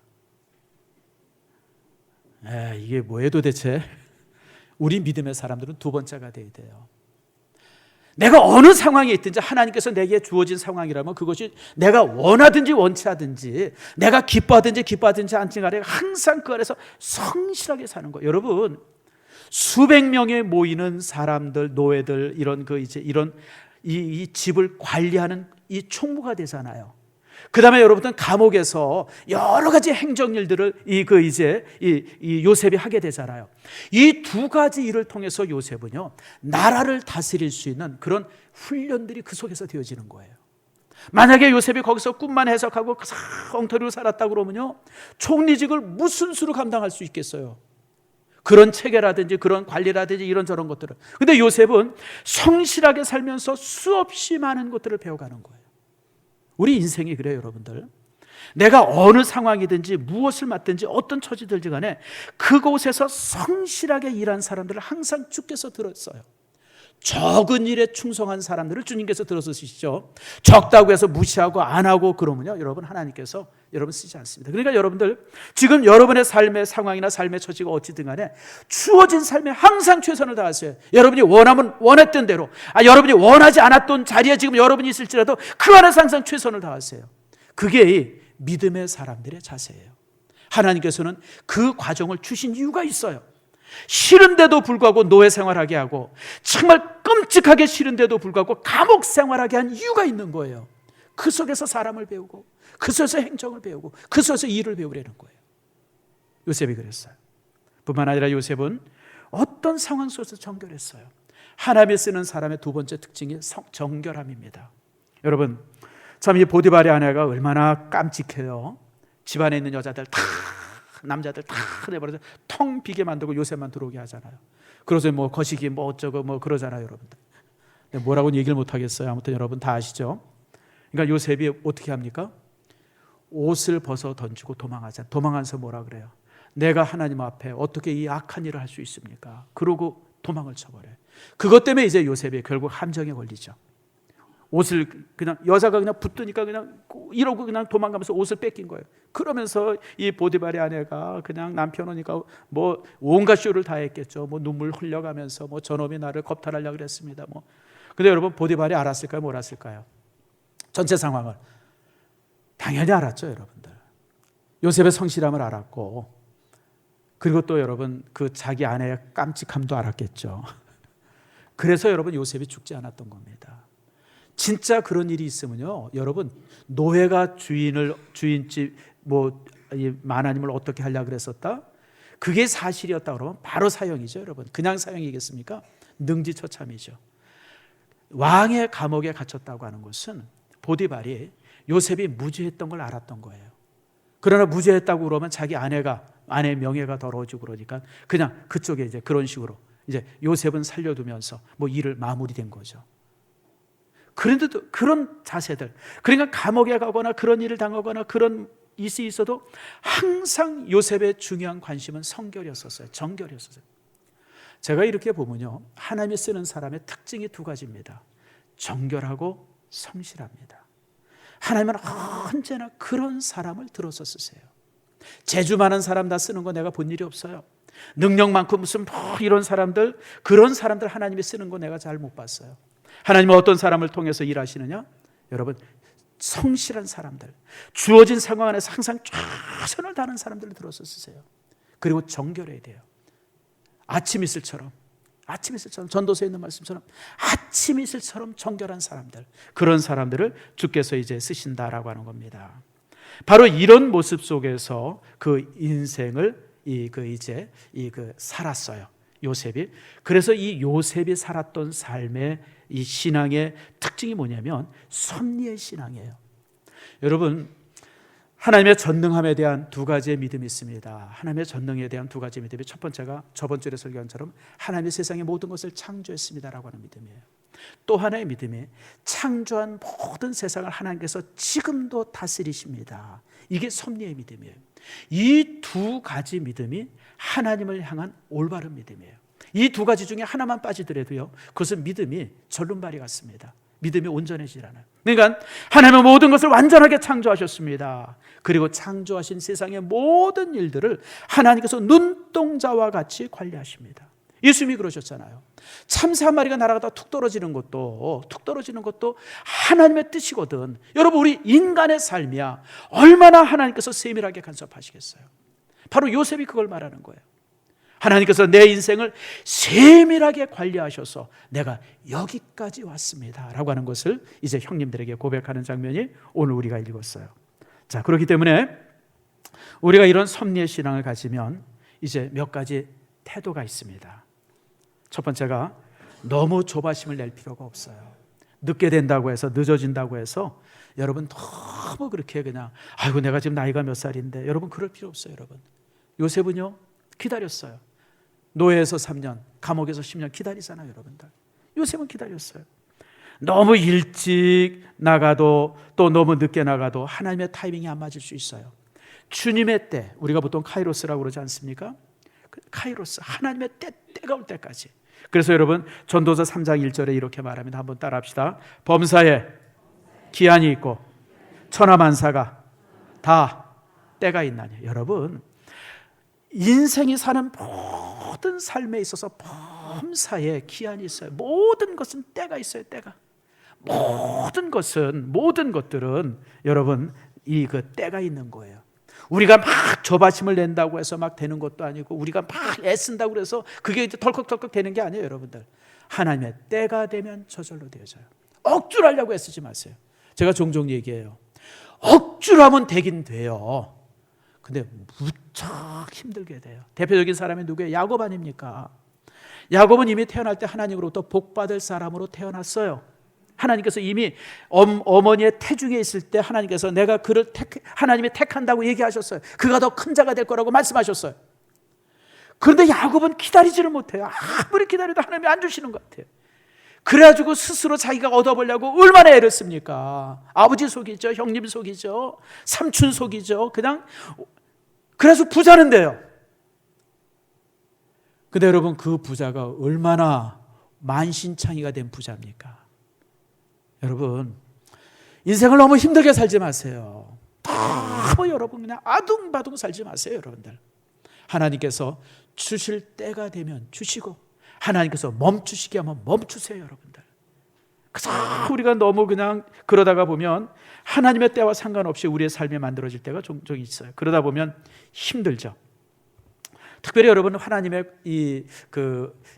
이게 뭐예요 도대체? 우리 믿음의 사람들은 두 번째가 돼야 돼요. 내가 어느 상황에 있든지 하나님께서 내게 주어진 상황이라면 그것이 내가 원하든지 원치 하든지, 내가 기뻐하든지 기뻐하든지 않지 간에 항상 그 안에서 성실하게 사는 거예요. 여러분, 수백 명에 모이는 사람들, 노예들, 이 집을 관리하는 이 총무가 되잖아요. 그 다음에 여러분은 감옥에서 여러 가지 행정일들을 이 요셉이 하게 되잖아요. 이 두 가지 일을 통해서 요셉은요, 나라를 다스릴 수 있는 그런 훈련들이 그 속에서 되어지는 거예요. 만약에 요셉이 거기서 꿈만 해석하고 엉터리로 살았다 그러면요, 총리직을 무슨 수로 감당할 수 있겠어요? 그런 체계라든지 그런 관리라든지 이런저런 것들을. 근데 요셉은 성실하게 살면서 수없이 많은 것들을 배워가는 거예요. 우리 인생이 그래요, 여러분들. 내가 어느 상황이든지 무엇을 맡든지 어떤 처지들지 간에 그곳에서 성실하게 일한 사람들을 항상 주께서 들었어요. 적은 일에 충성한 사람들을 주님께서 들어서 쓰시죠. 적다고 해서 무시하고 안 하고 그러면요, 여러분, 하나님께서 여러분 쓰지 않습니다. 그러니까 여러분들, 지금 여러분의 삶의 상황이나 삶의 처지가 어찌든 간에 주어진 삶에 항상 최선을 다하세요. 여러분이 원하면 원했던 대로, 여러분이 원하지 않았던 자리에 지금 여러분이 있을지라도 그 안에서 항상 최선을 다하세요. 그게 믿음의 사람들의 자세예요. 하나님께서는 그 과정을 주신 이유가 있어요. 싫은데도 불구하고 노예 생활하게 하고, 정말 끔찍하게 싫은데도 불구하고 감옥 생활하게 한 이유가 있는 거예요. 그 속에서 사람을 배우고, 그 속에서 행정을 배우고, 그 속에서 일을 배우려는 거예요. 요셉이 그랬어요. 뿐만 아니라 요셉은 어떤 상황 속에서 정결했어요. 하나님이 쓰는 사람의 두 번째 특징이 정결함입니다. 여러분, 참 이 보디발의 아내가 얼마나 깜찍해요. 집안에 있는 여자들 다, 남자들 다 내버려서 텅 비게 만들고 요셉만 들어오게 하잖아요. 그래서 뭐 거시기 뭐 어쩌고 뭐 그러잖아요, 여러분들. 뭐라고는 얘기를 못 하겠어요. 아무튼 여러분 다 아시죠? 그러니까 요셉이 어떻게 합니까? 옷을 벗어 던지고 도망하자. 도망하면서 뭐라 그래요? 내가 하나님 앞에 어떻게 이 악한 일을 할 수 있습니까? 그러고 도망을 쳐버려요. 그것 때문에 이제 요셉이 결국 함정에 걸리죠. 옷을 그냥, 여자가 그냥 붙으니까 그냥 이러고 그냥 도망가면서 옷을 뺏긴 거예요. 그러면서 이 보디발의 아내가 그냥 남편 오니까 뭐 온갖 쇼를 다 했겠죠. 뭐 눈물 흘려가면서 뭐 저놈이 나를 겁탈하려고 그랬습니다. 뭐. 근데 여러분, 보디발이 알았을까요? 몰랐을까요? 전체 상황을 당연히 알았죠, 여러분들. 요셉의 성실함을 알았고, 그리고 또 여러분 그 자기 아내의 깜찍함도 알았겠죠. 그래서 여러분 요셉이 죽지 않았던 겁니다. 진짜 그런 일이 있으면요, 여러분, 노예가 주인집 뭐 마나님을 어떻게 하려고 그랬었다? 그게 사실이었다 그러면 바로 사형이죠, 여러분. 그냥 사형이겠습니까? 능지처참이죠. 왕의 감옥에 갇혔다고 하는 것은 보디발이 요셉이 무죄했던 걸 알았던 거예요. 그러나 무죄했다고 그러면 자기 아내의 명예가 더러워지고 그러니까 그냥 그쪽에 이제 그런 식으로 이제 요셉은 살려두면서 뭐 일을 마무리된 거죠. 그런데도 그런 자세들, 그러니까 감옥에 가거나 그런 일을 당하거나 그런 일이 있어도 항상 요셉의 중요한 관심은 성결이었었어요. 정결이었었어요. 제가 이렇게 보면요, 하나님이 쓰는 사람의 특징이 두 가지입니다. 정결하고 성실합니다. 하나님은 언제나 그런 사람을 들어서 쓰세요. 재주 많은 사람 다 쓰는 거 내가 본 일이 없어요. 능력 많고 무슨 뭐 이런 사람들, 그런 사람들 하나님이 쓰는 거 내가 잘 못 봤어요. 하나님은 어떤 사람을 통해서 일하시느냐? 여러분, 성실한 사람들, 주어진 상황 안에서 항상 최선을 다하는 사람들을 들어서 쓰세요. 그리고 정결해야 돼요. 아침 이슬처럼 전도서에 있는 말씀처럼 아침 이슬처럼 정결한 사람들, 그런 사람들을 주께서 이제 쓰신다라고 하는 겁니다. 바로 이런 모습 속에서 그 인생을 살았어요, 요셉이. 그래서 이 요셉이 살았던 삶의 이 신앙의 특징이 뭐냐면 섭리의 신앙이에요. 여러분, 하나님의 전능함에 대한 두 가지의 믿음이 있습니다. 하나님의 전능에 대한 두 가지의 믿음이, 첫 번째가 저번 주에 설교한 처럼 하나님이 세상의 모든 것을 창조했습니다라고 하는 믿음이에요. 또 하나의 믿음이 창조한 모든 세상을 하나님께서 지금도 다스리십니다. 이게 섭리의 믿음이에요. 이 두 가지 믿음이 하나님을 향한 올바른 믿음이에요. 이 두 가지 중에 하나만 빠지더라도요, 그것은 믿음이 절름발이 같습니다. 믿음이 온전해지지 않아요. 그러니까 하나님은 모든 것을 완전하게 창조하셨습니다. 그리고 창조하신 세상의 모든 일들을 하나님께서 눈동자와 같이 관리하십니다. 예수님이 그러셨잖아요. 참새 한 마리가 날아가다 툭 떨어지는 것도 하나님의 뜻이거든. 여러분, 우리 인간의 삶이야 얼마나 하나님께서 세밀하게 간섭하시겠어요. 바로 요셉이 그걸 말하는 거예요. 하나님께서 내 인생을 세밀하게 관리하셔서 내가 여기까지 왔습니다 라고 하는 것을 이제 형님들에게 고백하는 장면이 오늘 우리가 읽었어요. 자, 그렇기 때문에 우리가 이런 섭리의 신앙을 가지면 이제 몇 가지 태도가 있습니다. 첫 번째가 너무 조바심을 낼 필요가 없어요. 늦게 된다고 해서, 늦어진다고 해서 여러분 너무 그렇게 그냥 아이고 내가 지금 나이가 몇 살인데, 여러분 그럴 필요 없어요. 여러분, 요셉은요 기다렸어요. 노예에서 3년, 감옥에서 10년 기다리잖아요, 여러분들. 요셉은 기다렸어요. 너무 일찍 나가도 또 너무 늦게 나가도 하나님의 타이밍이 안 맞을 수 있어요. 주님의 때, 우리가 보통 카이로스라고 그러지 않습니까? 카이로스, 하나님의 때가 올 때까지. 그래서 여러분 전도서 3장 1절에 이렇게 말합니다. 한번 따라합시다. 범사에 기한이 있고 천하만사가 다 때가 있나니. 여러분, 인생이 사는 모든 삶에 있어서 범사에 기한이 있어요. 모든 것은 때가 있어요. 때가. 모든 것들은 여러분 이 그 때가 있는 거예요. 우리가 막 조바심을 낸다고 해서 막 되는 것도 아니고, 우리가 막 애쓴다고 해서 그게 이제 덜컥덜컥 되는 게 아니에요. 여러분들, 하나님의 때가 되면 저절로 되어져요. 억지로 하려고 애쓰지 마세요. 제가 종종 얘기해요. 억지로 하면 되긴 돼요. 근데 무척 힘들게 돼요. 대표적인 사람이 누구예요? 야곱 아닙니까? 야곱은 이미 태어날 때 하나님으로부터 복받을 사람으로 태어났어요. 하나님께서 이미 어머니의 태중에 있을 때 하나님께서 내가 그를 하나님이 택한다고 얘기하셨어요. 그가 더 큰 자가 될 거라고 말씀하셨어요. 그런데 야곱은 기다리지를 못해요. 아무리 기다려도 하나님이 안 주시는 것 같아요. 그래가지고 스스로 자기가 얻어보려고 얼마나 애를 씁니까? 아버지 속이죠, 형님 속이죠, 삼촌 속이죠. 그래서 부자는 돼요. 근데 여러분, 그 부자가 얼마나 만신창이가 된 부자입니까? 여러분, 인생을 너무 힘들게 살지 마세요. 너무 여러분 그냥 아둥바둥 살지 마세요. 여러분들, 하나님께서 주실 때가 되면 주시고, 하나님께서 멈추시게 하면 멈추세요. 여러분들, 그래서 우리가 너무 그냥 그러다가 보면 하나님의 때와 상관없이 우리의 삶이 만들어질 때가 종종 있어요. 그러다 보면 힘들죠. 특별히 여러분, 하나님의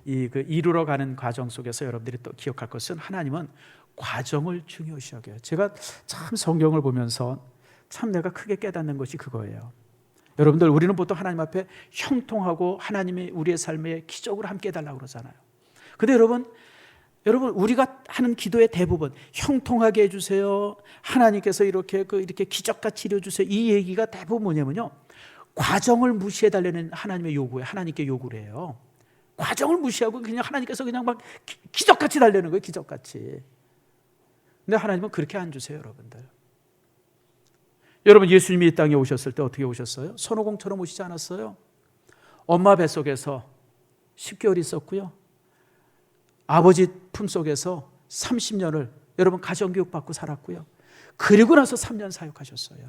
이루러 가는 과정 속에서 여러분들이 또 기억할 것은, 하나님은 과정을 중요시 여겨요. 제가 참 성경을 보면서 참 내가 크게 깨닫는 것이 그거예요. 여러분들, 우리는 보통 하나님 앞에 형통하고 하나님이 우리의 삶에 기적으로 함께 해달라고 그러잖아요. 근데 여러분, 우리가 하는 기도의 대부분 형통하게 해주세요, 하나님께서 이렇게 기적같이 이루어주세요, 이 얘기가 대부분 뭐냐면요, 과정을 무시해달라는 하나님의 요구에 하나님께 요구를 해요. 과정을 무시하고 그냥 하나님께서 그냥 막 기적같이 달라는 거예요. 기적같이. 근데 하나님은 그렇게 안 주세요. 여러분들, 여러분, 예수님이 이 땅에 오셨을 때 어떻게 오셨어요? 손오공처럼 오시지 않았어요? 엄마 뱃속에서 10개월 있었고요, 아버지 품속에서 30년을 여러분 가정교육 받고 살았고요, 그리고 나서 3년 사역하셨어요.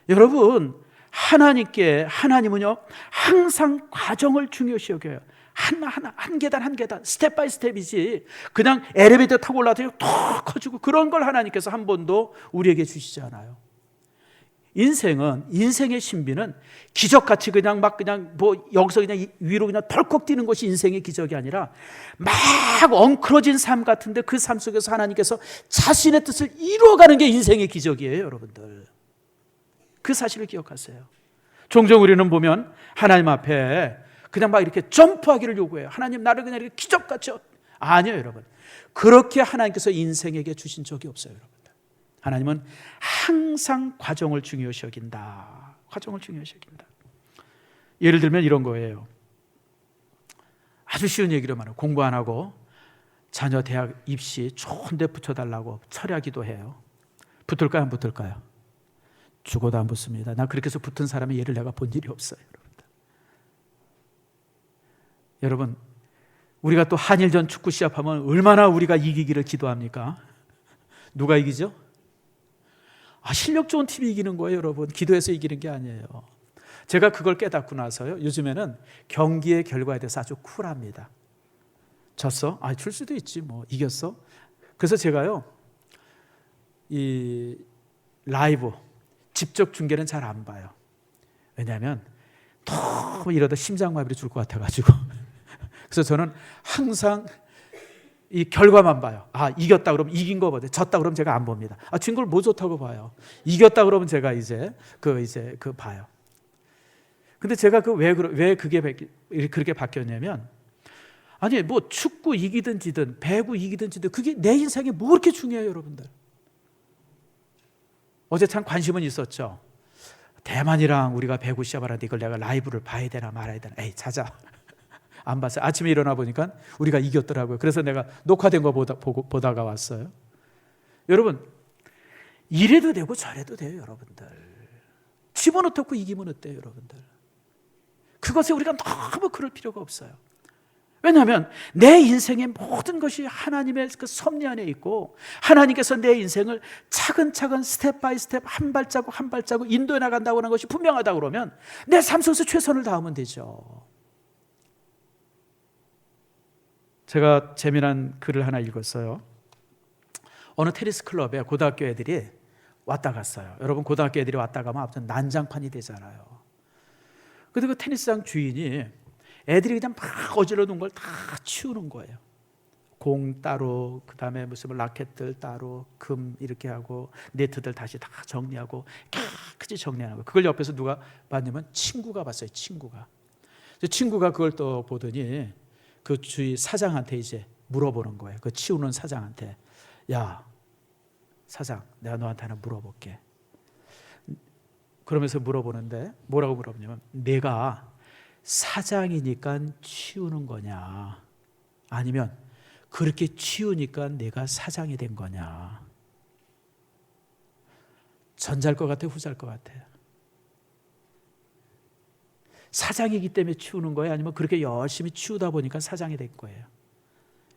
여러분, 하나님은요 항상 과정을 중요시 여겨요. 한 계단 스텝 바이 스텝이지, 그냥 엘리베이터 타고 올라가서 더 커지고 그런 걸 하나님께서 한 번도 우리에게 주시지 않아요. 인생의 신비는 기적같이 그냥 여기서 그냥 위로 그냥 덜컥 뛰는 것이 인생의 기적이 아니라, 막 엉클어진 삶 같은데 그 삶 속에서 하나님께서 자신의 뜻을 이루어가는 게 인생의 기적이에요. 여러분들, 그 사실을 기억하세요. 종종 우리는 보면 하나님 앞에 그냥 막 이렇게 점프하기를 요구해요. 하나님, 나를 그냥 이렇게 기적같이. 아니에요. 여러분, 그렇게 하나님께서 인생에게 주신 적이 없어요. 여러분들, 하나님은 항상 과정을 중요시 여긴다. 과정을 중요시 여긴다. 예를 들면 이런 거예요. 아주 쉬운 얘기로 말해요. 공부 안 하고 자녀 대학 입시 좋은 데 붙여달라고 철야기도 해요. 붙을까요, 안 붙을까요? 죽어도 안 붙습니다. 나 그렇게 해서 붙은 사람의 예를 내가 본 일이 없어요. 여러분, 우리가 또 한일전 축구 시합하면 얼마나 우리가 이기기를 기도합니까? 누가 이기죠? 실력 좋은 팀이 이기는 거예요. 여러분, 기도해서 이기는 게 아니에요. 제가 그걸 깨닫고 나서요, 요즘에는 경기의 결과에 대해서 아주 쿨합니다. 졌어? 줄 수도 있지 뭐. 이겼어? 그래서 제가요, 이 라이브 직접 중계는 잘 안 봐요. 왜냐하면 너무 이러다 심장마비를 줄 것 같아가지고. 그래서 저는 항상 이 결과만 봐요. 이겼다 그러면 이긴 거 보죠. 졌다 그러면 제가 안 봅니다. 진 걸 뭐 좋다고 봐요. 이겼다 그러면 제가 이제 봐요. 근데 제가 왜 그게 그렇게 바뀌었냐면, 뭐 축구 이기든 지든 배구 이기든 지든 그게 내 인생에 뭐 그렇게 중요해요. 여러분들, 어제 참 관심은 있었죠. 대만이랑 우리가 배구 시합을 하는데 이걸 내가 라이브를 봐야 되나 말아야 되나. 자자. 안 봤어요. 아침에 일어나 보니까 우리가 이겼더라고요. 그래서 내가 녹화된 거 보다가 왔어요. 여러분, 이래도 되고 저래도 돼요, 여러분들. 집어넣고 이기면 어때요, 여러분들? 그것에 우리가 너무 그럴 필요가 없어요. 왜냐하면 내 인생의 모든 것이 하나님의 그 섭리 안에 있고, 하나님께서 내 인생을 차근차근 스텝 바이 스텝 한 발자국 한 발자국 인도해 나간다고 하는 것이 분명하다 그러면 내 삶 속에서 최선을 다하면 되죠. 제가 재미난 글을 하나 읽었어요. 어느 테니스 클럽에 고등학교 애들이 왔다 갔어요. 여러분, 고등학교 애들이 왔다 가면 아무튼 난장판이 되잖아요. 근데 그 테니스장 주인이 애들이 그냥 막 어질러 놓은 걸 다 치우는 거예요. 공 따로, 그 다음에 무슨 라켓들 따로, 금 이렇게 하고, 네트들 다시 다 정리하고 깨끗이 정리하는 거예요. 그걸 옆에서 누가 봤냐면 친구가 봤어요. 친구가 그걸 또 보더니 그 주위 사장한테 이제 물어보는 거예요. 그 치우는 사장한테, 야 사장, 내가 너한테 하나 물어볼게. 그러면서 물어보는데 뭐라고 물어보냐면, 내가 사장이니까 치우는 거냐, 아니면 그렇게 치우니까 내가 사장이 된 거냐? 전자일 것 같아요, 후자일 것 같아요? 사장이기 때문에 치우는 거예요, 아니면 그렇게 열심히 치우다 보니까 사장이 된 거예요?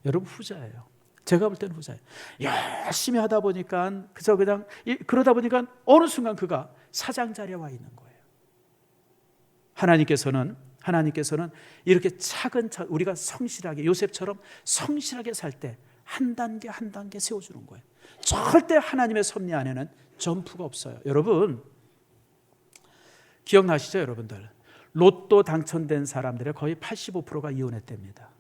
여러분, 후자예요. 제가 볼 때는 후자예요. 열심히 하다 보니까 그러다 보니까 어느 순간 그가 사장 자리에 와 있는 거예요. 하나님께서는 이렇게 차근차근 우리가 성실하게, 요셉처럼 성실하게 살 때 한 단계 한 단계 세워주는 거예요. 절대 하나님의 섭리 안에는 점프가 없어요. 여러분, 기억나시죠, 여러분들? 로또 당첨된 사람들의 거의 85%가 이혼했답니다.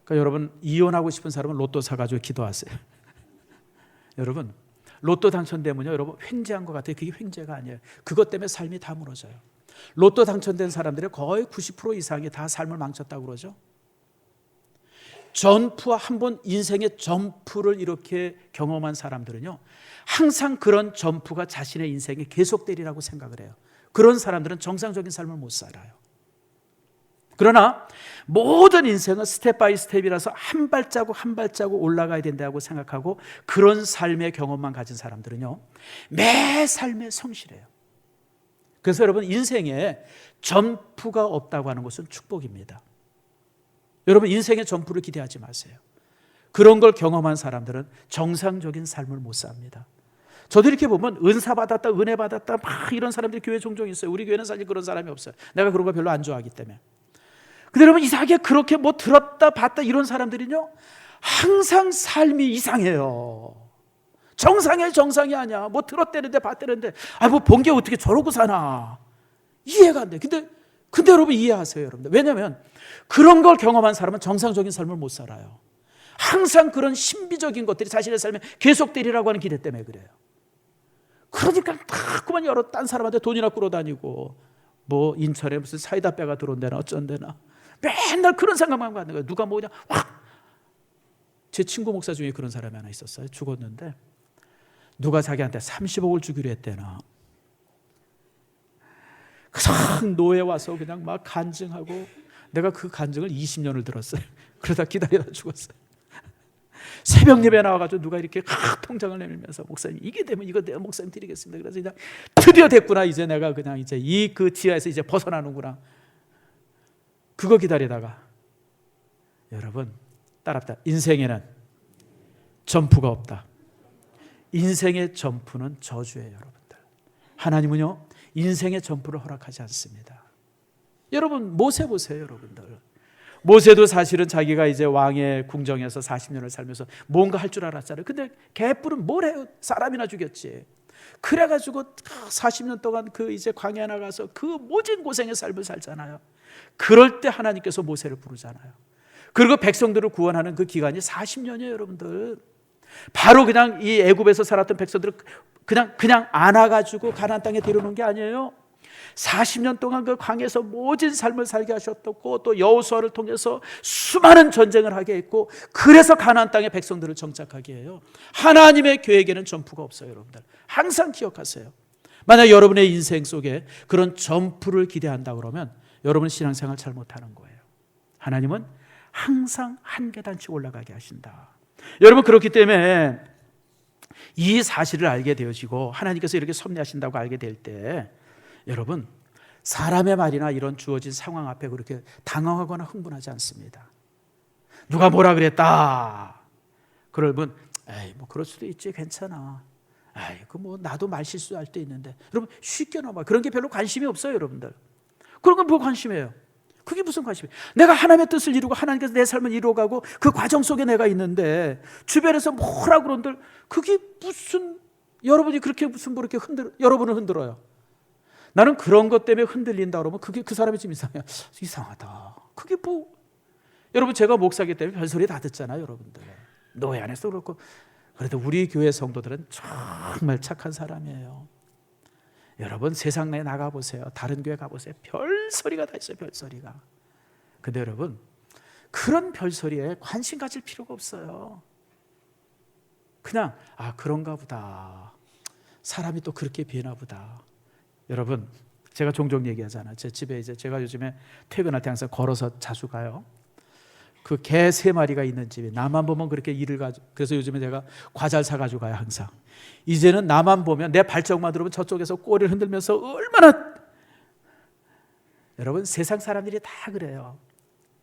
그러니까 여러분, 이혼하고 싶은 사람은 로또 사가지고 기도하세요. 여러분, 로또 당첨되면요, 여러분, 횡재한 것 같아요. 그게 횡재가 아니에요. 그것 때문에 삶이 다 무너져요. 로또 당첨된 사람들의 거의 90% 이상이 다 삶을 망쳤다고 그러죠. 전프와 한 번 인생의 점프를 이렇게 경험한 사람들은요, 항상 그런 점프가 자신의 인생에 계속되리라고 생각을 해요. 그런 사람들은 정상적인 삶을 못 살아요. 그러나 모든 인생은 스텝 바이 스텝이라서 한 발자국 한 발자국 올라가야 된다고 생각하고, 그런 삶의 경험만 가진 사람들은요, 매 삶에 성실해요. 그래서 여러분, 인생에 점프가 없다고 하는 것은 축복입니다. 여러분, 인생의 점프를 기대하지 마세요. 그런 걸 경험한 사람들은 정상적인 삶을 못 삽니다. 저도 이렇게 보면 은사 받았다, 은혜 받았다 막 이런 사람들이 교회에 종종 있어요. 우리 교회는 사실 그런 사람이 없어요. 내가 그런 거 별로 안 좋아하기 때문에. 근데 여러분, 이상하게 그렇게 뭐 들었다 봤다 이런 사람들은요, 항상 삶이 이상해요. 정상이 아니야. 뭐 들었대는데 봤대는데, 뭐 본 게 어떻게 저러고 사나, 이해가 안 돼. 근데 여러분, 이해하세요, 여러분들. 왜냐하면 그런 걸 경험한 사람은 정상적인 삶을 못 살아요. 항상 그런 신비적인 것들이 자신의 삶에 계속되리라고 하는 기대 때문에 그래요. 그러니까 자꾸만 여러 딴 사람한테 돈이나 끌어다니고, 뭐 인천에 무슨 사이다 배가 들어온다나 어쩐다나 맨날 그런 생각만 하는 거예요. 누가 뭐냐, 제 친구 목사 중에 그런 사람이 하나 있었어요. 죽었는데 누가 자기한테 30억을 주기로 했대나. 그냥 노예 와서 그냥 막 간증하고, 내가 그 간증을 20년을 들었어요. 그러다 기다리다 죽었어요. 새벽 예배 나와가지고 누가 이렇게 통장을 내밀면서, 목사님 이게 되면 이거 내가 목사님 드리겠습니다. 그래서 그냥 드디어 됐구나. 이제 내가 그냥 이제 그 지하에서 이제 벗어나는구나. 그거 기다리다가, 여러분, 따랍다. 인생에는 점프가 없다. 인생의 점프는 저주예요, 여러분들. 하나님은요, 인생의 점프를 허락하지 않습니다. 여러분, 모세 보세요, 여러분들. 모세도 사실은 자기가 이제 왕의 궁정에서 40년을 살면서 뭔가 할 줄 알았잖아요. 근데 개뿔은 뭘 해요? 사람이나 죽였지. 그래가지고 40년 동안 그 이제 광야 나가서 그 모진 고생의 삶을 살잖아요. 그럴 때 하나님께서 모세를 부르잖아요. 그리고 백성들을 구원하는 그 기간이 40년이에요, 여러분들. 바로 그냥 이 애굽에서 살았던 백성들을 그냥 안아가지고 가나안 땅에 데려오는 게 아니에요. 40년 동안 그 광야에서 모진 삶을 살게 하셨고, 또 여호수아를 통해서 수많은 전쟁을 하게 했고, 그래서 가나안 땅의 백성들을 정착하게 해요. 하나님의 계획에는 점프가 없어요, 여러분들. 항상 기억하세요. 만약 여러분의 인생 속에 그런 점프를 기대한다 그러면 여러분 신앙생활 잘못하는 거예요. 하나님은 항상 한 계단씩 올라가게 하신다. 여러분 그렇기 때문에 이 사실을 알게 되어지고 하나님께서 이렇게 섭리하신다고 알게 될 때 여러분 사람의 말이나 이런 주어진 상황 앞에 그렇게 당황하거나 흥분하지 않습니다. 누가 뭐라 그랬다. 그러면 에이 뭐 그럴 수도 있지 괜찮아. 에이 그 뭐 나도 말 실수할 때 있는데 여러분 쉽게 넘어. 그런 게 별로 관심이 없어요 여러분들. 그런 건 뭐 관심이에요? 그게 무슨 관심이에요? 내가 하나님의 뜻을 이루고 하나님께서 내 삶을 이루어가고 그 과정 속에 내가 있는데 주변에서 뭐라 그런들 그게 무슨 여러분이 그렇게 무슨 뭐 이렇게 여러분을 흔들어요. 나는 그런 것 때문에 흔들린다 그러면 그게 그 사람이 좀 이상하다. 그게 뭐 여러분 제가 목사기 때문에 별소리 다 듣잖아요 여러분들. 노예 안에서 그렇고 그래도 우리 교회 성도들은 정말 착한 사람이에요. 여러분 세상 내에 나가보세요. 다른 교회 가보세요. 별소리가 다 있어요. 별소리가. 근데 여러분 그런 별소리에 관심 가질 필요가 없어요. 그냥 그런가 보다. 사람이 또 그렇게 변하나 보다. 여러분 제가 종종 얘기하잖아요. 제 집에 이제 제가 요즘에 퇴근할 때 항상 걸어서 자주 가요. 그 개 3마리가 있는 집에 나만 보면 그렇게 일을 가지고 그래서 요즘에 제가 과자를 사가지고 가요 항상. 이제는 나만 보면 내 발자국만 들어오면 저쪽에서 꼬리를 흔들면서 얼마나 여러분 세상 사람들이 다 그래요.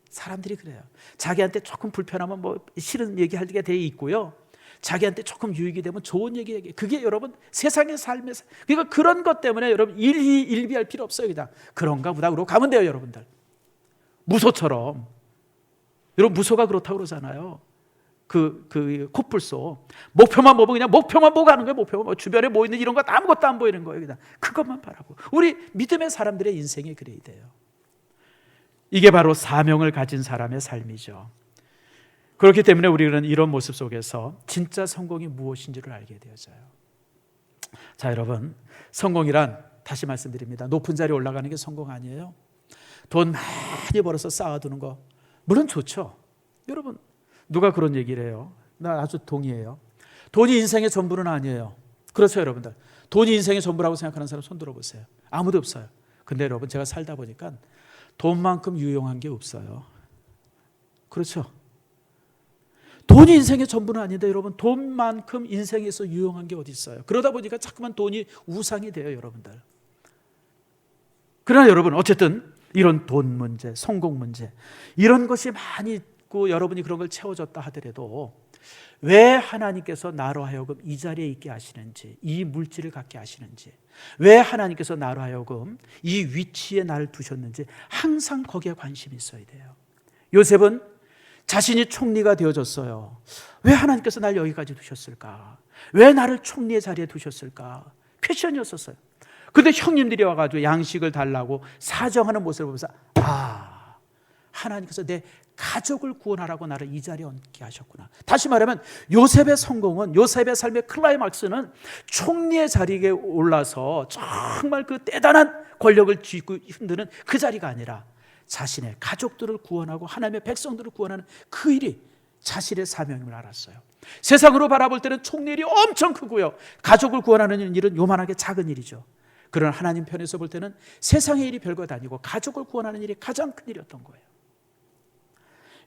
사람들이 그래요. 자기한테 조금 불편하면 뭐 싫은 얘기하게 돼 있고요. 자기한테 조금 유익이 되면 좋은 얘기. 그게 여러분 세상의 삶에서 그러니까 그런 것 때문에 여러분 일비할 필요 없어요. 그냥 그런가 보다 그러고 가면 돼요 여러분들. 무소처럼. 여러분 무소가 그렇다고 그러잖아요. 그 코뿔소 목표만 보고 그냥 목표만 보고 가는 거예요. 목표만 주변에 뭐 있는 이런 거 아무것도 안 보이는 거예요. 그냥 그것만 바라고. 우리 믿음의 사람들의 인생이 그래야 돼요. 이게 바로 사명을 가진 사람의 삶이죠. 그렇기 때문에 우리는 이런 모습 속에서 진짜 성공이 무엇인지를 알게 되어져요. 자 여러분 성공이란 다시 말씀드립니다. 높은 자리에 올라가는 게 성공 아니에요. 돈 많이 벌어서 쌓아두는 거 물론 좋죠. 여러분 누가 그런 얘기를 해요? 나 아주 동의해요. 돈이 인생의 전부는 아니에요. 그렇죠 여러분들. 돈이 인생의 전부라고 생각하는 사람 손 들어보세요. 아무도 없어요. 근데 여러분 제가 살다 보니까 돈만큼 유용한 게 없어요. 그렇죠. 돈이 인생의 전부는 아닌데 여러분 돈만큼 인생에서 유용한 게 어디 있어요. 그러다 보니까 자꾸만 돈이 우상이 돼요 여러분들. 그러나 여러분 어쨌든 이런 돈 문제, 성공 문제 이런 것이 많이 있고 여러분이 그런 걸 채워졌다 하더라도 왜 하나님께서 나로 하여금 이 자리에 있게 하시는지 이 물질을 갖게 하시는지 왜 하나님께서 나로 하여금 이 위치에 나를 두셨는지 항상 거기에 관심이 있어야 돼요. 요셉은 자신이 총리가 되어졌어요. 왜 하나님께서 날 여기까지 두셨을까? 왜 나를 총리의 자리에 두셨을까? 패션이었었어요. 근데 형님들이 와가지고 양식을 달라고 사정하는 모습을 보면서 하나님께서 내 가족을 구원하라고 나를 이 자리에 얹게 하셨구나. 다시 말하면 요셉의 성공은 요셉의 삶의 클라이막스는 총리의 자리에 올라서 정말 그 대단한 권력을 쥐고 흔드는 그 자리가 아니라 자신의 가족들을 구원하고 하나님의 백성들을 구원하는 그 일이 자신의 사명임을 알았어요. 세상으로 바라볼 때는 총리 일이 엄청 크고요. 가족을 구원하는 일은 요만하게 작은 일이죠. 그러나 하나님 편에서 볼 때는 세상의 일이 별것 아니고 가족을 구원하는 일이 가장 큰 일이었던 거예요.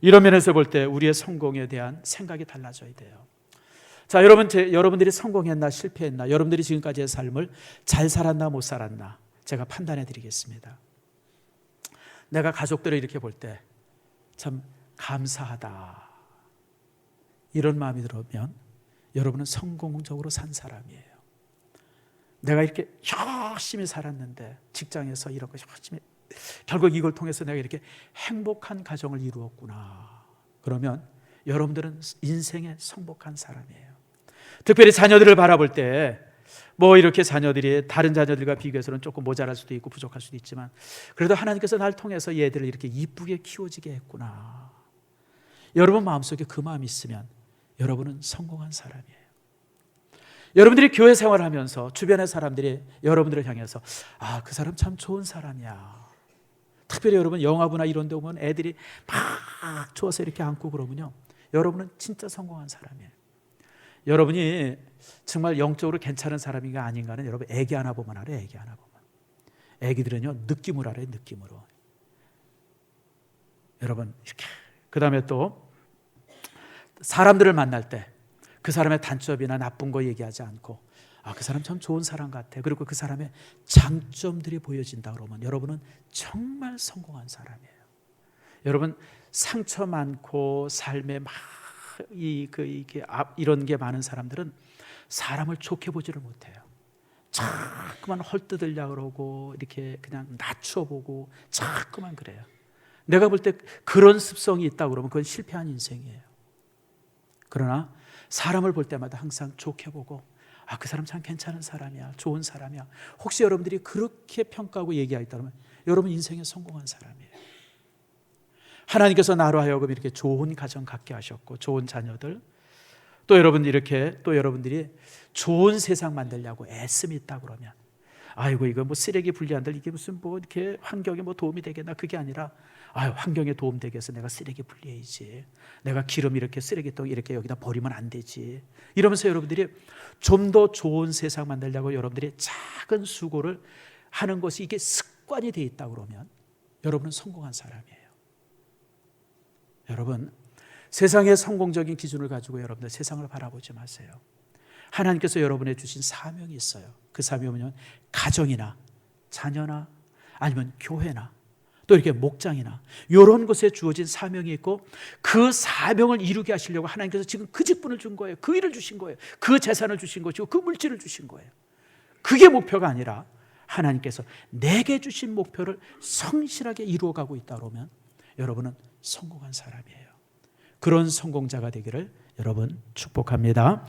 이런 면에서 볼 때 우리의 성공에 대한 생각이 달라져야 돼요. 자, 여러분들이 성공했나 실패했나, 여러분들이 지금까지의 삶을 잘 살았나 못 살았나 제가 판단해 드리겠습니다. 내가 가족들을 이렇게 볼 때 참 감사하다 이런 마음이 들면 여러분은 성공적으로 산 사람이에요. 내가 이렇게 열심히 살았는데 직장에서 이런 거 열심히 결국 이걸 통해서 내가 이렇게 행복한 가정을 이루었구나. 그러면 여러분들은 인생의 성복한 사람이에요. 특별히 자녀들을 바라볼 때 뭐 이렇게 자녀들이 다른 자녀들과 비교해서는 조금 모자랄 수도 있고 부족할 수도 있지만 그래도 하나님께서 날 통해서 얘들을 이렇게 이쁘게 키워지게 했구나. 여러분 마음속에 그 마음이 있으면 여러분은 성공한 사람이에요. 여러분들이 교회 생활을 하면서 주변의 사람들이 여러분들을 향해서 그 사람 참 좋은 사람이야. 특별히 여러분 영화부나 이런 데 오면 애들이 막 좋아서 이렇게 안고 그러면요, 여러분은 진짜 성공한 사람이에요. 여러분이 정말 영적으로 괜찮은 사람인가 아닌가는 여러분 애기 하나 보면 알아요. 애기 하나 보면. 애기들은요 느낌으로 알아요. 느낌으로. 여러분 이렇게 그다음에 또 사람들을 만날 때 그 사람의 단점이나 나쁜 거 얘기하지 않고 그 사람 참 좋은 사람 같아. 그리고 그 사람의 장점들이 보여진다 그러면 여러분은 정말 성공한 사람이에요. 여러분 상처 많고 삶에 막 이런 게 많은 사람들은 사람을 좋게 보지를 못해요. 자꾸만 헐뜯으려고 그러고 이렇게 그냥 낮춰보고 자꾸만 그래요. 내가 볼 때 그런 습성이 있다고 그러면 그건 실패한 인생이에요. 그러나 사람을 볼 때마다 항상 좋게 보고 그 사람 참 괜찮은 사람이야, 좋은 사람이야. 혹시 여러분들이 그렇게 평가하고 얘기하겠다면 여러분 인생에 성공한 사람이에요. 하나님께서 나로 하여금 이렇게 좋은 가정 갖게 하셨고 좋은 자녀들, 또 여러분들이 좋은 세상 만들려고 애씀이 있다 그러면 아이고 이거 뭐 쓰레기 분리한들 이게 무슨 뭐 이렇게 환경에 뭐 도움이 되겠나, 그게 아니라 환경에 도움 되게 해서 내가 쓰레기 분리해야지, 내가 기름 이렇게 쓰레기통 이렇게 여기다 버리면 안 되지, 이러면서 여러분들이 좀 더 좋은 세상 만들려고 여러분들이 작은 수고를 하는 것이 이게 습관이 돼 있다 그러면 여러분은 성공한 사람이에요. 여러분 세상의 성공적인 기준을 가지고 여러분들 세상을 바라보지 마세요. 하나님께서 여러분에 주신 사명이 있어요. 그 사명은 가정이나 자녀나 아니면 교회나 또 이렇게 목장이나 이런 곳에 주어진 사명이 있고 그 사명을 이루게 하시려고 하나님께서 지금 그 직분을 준 거예요. 그 일을 주신 거예요. 그 재산을 주신 것이고 그 물질을 주신 거예요. 그게 목표가 아니라 하나님께서 내게 주신 목표를 성실하게 이루어가고 있다 그러면 여러분은 성공한 사람이에요. 그런 성공자가 되기를 여러분 축복합니다.